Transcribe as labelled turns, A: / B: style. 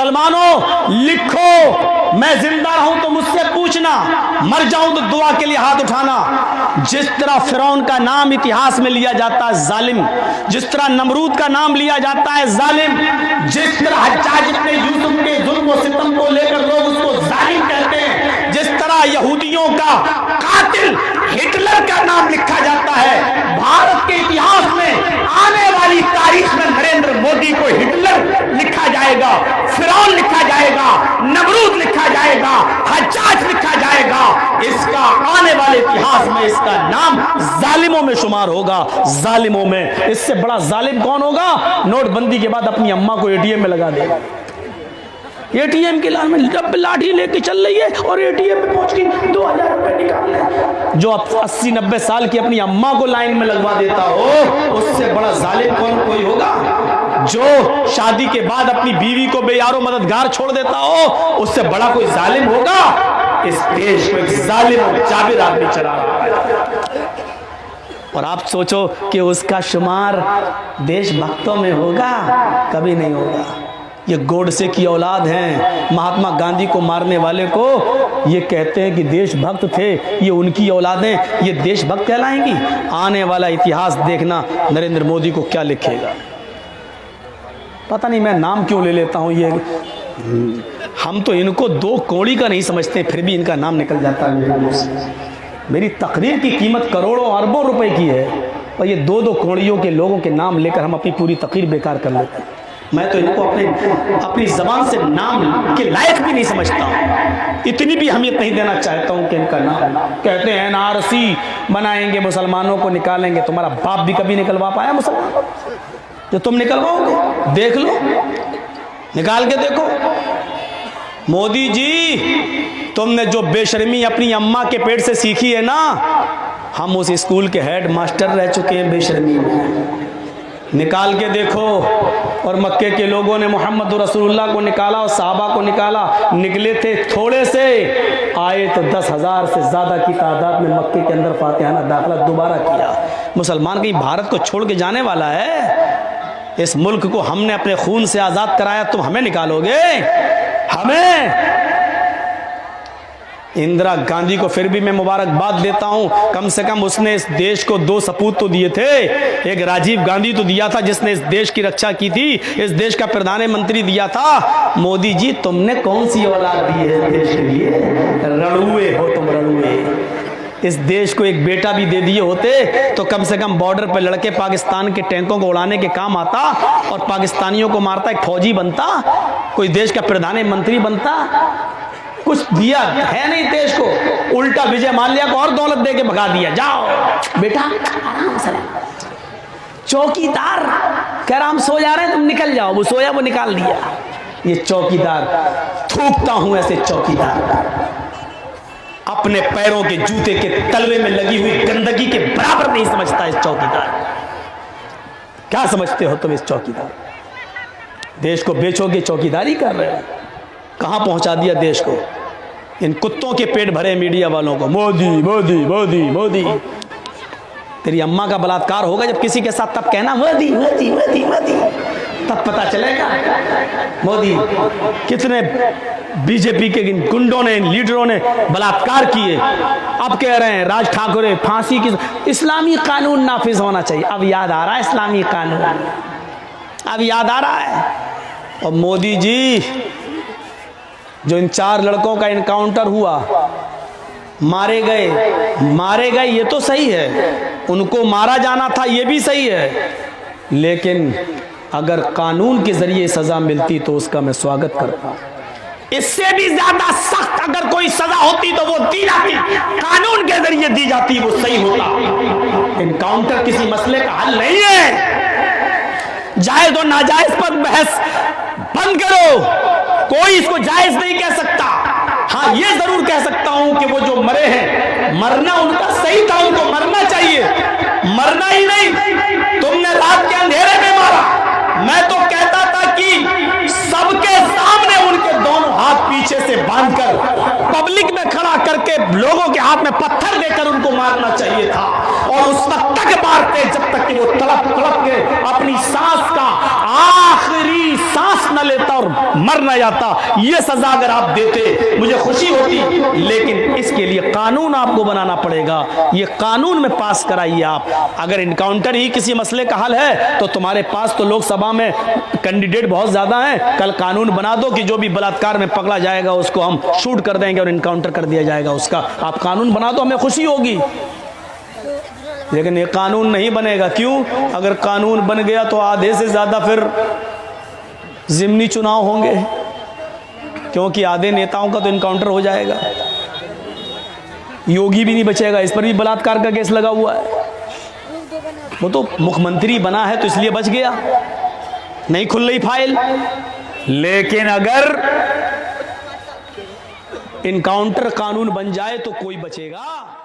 A: मुसलमानों लिखो, मैं जिंदा रहूं तो मुझसे पूछना, मर जाऊं तो दुआ के लिए हाथ उठाना। जिस तरह फिरौन का नाम इतिहास में लिया जाता है जालिम, जिस तरह नमरूद का नाम लिया जाता है जालिम, जिस तरह हज्जाज इब्न यूसुफ के जुल्म और सितम को लेकर लोग उसको जालिम कहते हैं, जिस तरह यहूदियों का कातिल हिटलर का नाम लिखा जाता है, भारत के इतिहास में आने वाली तारीख में नरेंद्र मोदी को हिटलर लिखा जाएगा, फिरौन लिखा जाएगा, नमरूद लिखा जाएगा, हज्जाज लिखा जाएगा। इसका आने वाले इतिहास में इसका नाम जालिमों में शुमार होगा, जालिमों में। इससे बड़ा जालिम कौन होगा? नोटबंदी के बाद अपनी अम्मा को एटीएम में लगा देगा। एटीएम के लाइन में जब लाठी लेके चल रही है और एटीएम में पहुंच गई 2000 रुपए निकाल ले। जो अब 80-90 साल की अपनी अम्मा को लाइन में लगवा देता हो, उससे बड़ा जालिम कौन कोई होगा? जो शादी के बाद अपनी बीवी को बेयारो मददगार छोड़ देता हो, उससे बड़ा कोई जालिम होगा? इस देश को एक जालिम और जाबिर आदमी चला रहा है। और आप सोचो कि उसका शुमार देशभक्तों में होगा? कभी नहीं होगा। ये गोडसे की औलाद हैं। महात्मा गांधी को मारने वाले को ये कहते हैं कि देशभक्त थे, ये उनकी औलादें, ये देशभक्त कहलाएंगी? आने वाला इतिहास देखना नरेंद्र मोदी को क्या लिखेगा। पता नहीं मैं नाम क्यों ले लेता हूँ। ये हम तो इनको दो कौड़ी का नहीं समझते, फिर भी इनका नाम निकल जाता है मेरे मुंह से। मेरी तकरीर की कीमत करोड़ों अरबों रुपए की है, और ये दो कौड़ियों के लोगों के नाम लेकर हम अपनी पूरी तकरीर बेकार कर लेते हैं। मैं तो इनको अपनी जबान से नाम के लायक भी नहीं समझता। इतनी भी अहमियत नहीं देना चाहता हूं कि इनका नाम। कहते हैं एनआरसी बनाएंगे, मुसलमानों को निकालेंगे। तुम्हारा बाप भी कभी निकलवा पाया मुसलमान जो तुम निकलवाओगे? देख लो, निकाल के देखो। मोदी जी, तुमने जो बेशर्मी अपनी अम्मा के पेट से सीखी है ना, हम उस स्कूल के हेड मास्टर रह चुके हैं बेशर्मी में। निकाल के देखो। और मक्के के लोगों ने मोहम्मद रसूलुल्लाह को निकाला और सहाबा को निकाला। निकले थे थोड़े से, आए तो 10,000 से ज़्यादा की तादाद में मक्के के अंदर फातिहाना दाखिला दोबारा किया। मुसलमान कहीं भारत को छोड़ के जाने वाला है? इस मुल्क को हमने अपने खून से आज़ाद कराया, तुम हमें निकालोगे? हमें? इंदिरा गांधी को फिर भी मैं मुबारकबाद देता हूं, कम से कम उसने इस देश को 2 सपूत तो दिए थे। एक राजीव गांधी तो दिया था जिसने इस देश की रक्षा की थी, इस देश का प्रधानमंत्री दिया था। मोदी जी, तुमने कौन सी औलाद दी है इस देश के लिए? रणुए हो तुम, रणुए। इस देश को एक बेटा भी दे दिए होते तो कम से कम बॉर्डर पर लड़के पाकिस्तान के टैंकों को उड़ाने के काम आता और पाकिस्तानियों को मारता एक फौजी बनता, कोई देश का प्रधानमंत्री बनता। कुछ दिया है नहीं देश को, उल्टा विजय माल्या को और दौलत दे के भगा दिया। जाओ बेटा आराम से। चौकीदार कह रहा हम सो जा रहे हैं, तुम निकल जाओ। वो सोया, वो निकाल दिया। ये चौकीदार, थूकता हूं ऐसे चौकीदार। अपने पैरों के जूते के तलवे में लगी हुई गंदगी के बराबर नहीं समझता इस चौकीदार। क्या समझते हो तुम इस चौकीदार? देश को बेचोगे, चौकीदारी कर रहे हो। कहां पहुंचा दिया देश को? इन कुत्तों के पेट भरे मीडिया वालों को मोदी मोदी मोदी मोदी। तेरी अम्मा का बलात्कार होगा जब किसी के साथ, तब कहना मोदी मोदी मोदी मोदी, तब पता चलेगा मोदी। कितने बीजेपी के गुंडों ने, लीडरों ने बलात्कार किए। अब कह रहे हैं राज ठाकरे फांसी की, इस्लामी कानून नाफिज होना चाहिए। अब याद आ रहा है इस्लामी कानून, अब याद आ रहा है। और मोदी जी, जो इन 4 लड़कों का इनकाउंटर हुआ, मारे गए ये तो सही है, उनको मारा जाना था ये भी सही है, लेकिन अगर कानून के जरिए सजा मिलती तो उसका मैं स्वागत करता। इससे भी ज्यादा सख्त अगर कोई सजा होती तो वो दी जाती, कानून के जरिए दी जाती, वो सही होता। इनकाउंटर किसी मसले का हल नहीं है। जायज और नाजायज पर बहस बंद करो। कोई इसको जायज नहीं कह सकता। हाँ, ये जरूर कह सकता हूं कि वो जो मरे हैं, मरना उनका सही था, उनको मरना चाहिए। मरना ही नहीं, तुमने रात के अंधेरे में मारा। मैं तो कहता था कि सबके सामने उनके दोनों हाथ पीछे से बांधकर पब्लिक में खड़ा करके लोगों के हाथ में पत्थर देकर उनको मारना चाहिए था। और उस वक्त तक मारते जब तक कि वो तड़प तड़प के अपनी सांस का आखिरी सांस न लेता और मर ना जाता, ये सजा अगर आप देते मुझे खुशी होती। लेकिन इसके लिए कानून आपको बनाना पड़ेगा, ये कानून में पास कराइए आप। अगर इनकाउंटर ही किसी मसले का हल है तो तुम्हारे पास तो लोकसभा में कैंडिडेट बहुत ज्यादा हैं, कल कानून बना दो कि जो भी बलात्कार में पकड़ा जाएगा उसको हम शूट कर देंगे और इनकाउंटर कर दिया जाएगा उसका। आप कानून बना दो, हमें खुशी होगी। लेकिन ये कानून नहीं बनेगा। क्यों? अगर कानून बन गया तो आधे से ज्यादा फिर जिमनी चुनाव होंगे, क्योंकि आधे नेताओं का तो इनकाउंटर हो जाएगा। योगी भी नहीं बचेगा, इस पर भी बलात्कार का केस लगा हुआ है। वो तो मुख्यमंत्री बना है तो इसलिए बच गया, नहीं खुल रही फाइल। लेकिन अगर इनकाउंटर कानून बन जाए तो कोई बचेगा?